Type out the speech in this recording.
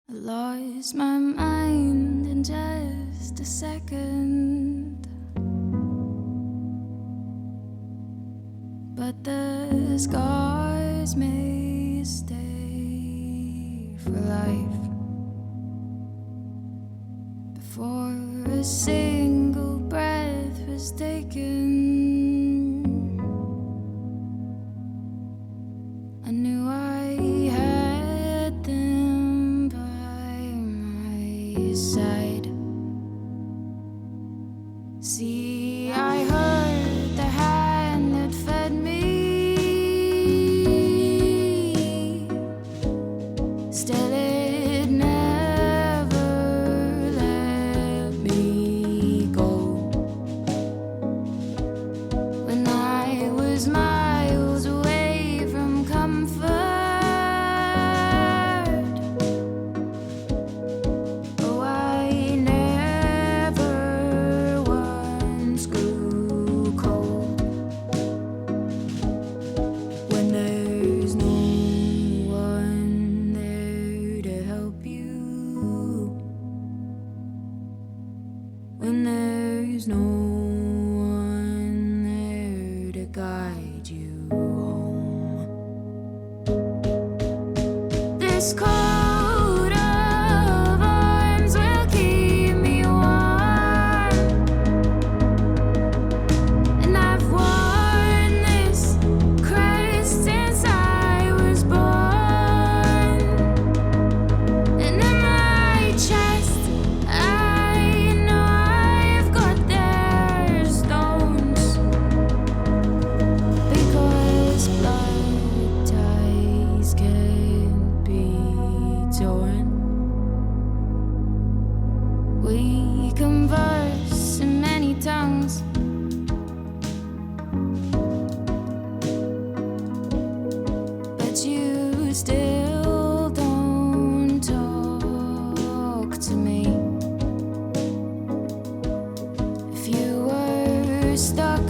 I lost my mind in just a second, but the scars may stay for life. Before a single breath was taken, I knew I had them by my side. See, I heard the hand that fed me. Still it never let me go. When I was miles away from comfort, oh, I never once grew cold. When there's no one there to help you, when there's no one there to guide you home, this coat of arms will keep me warm, and I've worn this crest since I was born. And in my chest, I know I've got their stones, because blood ties can't be torn. We converse in many tongues, but you still don't talk to me. If you were stuck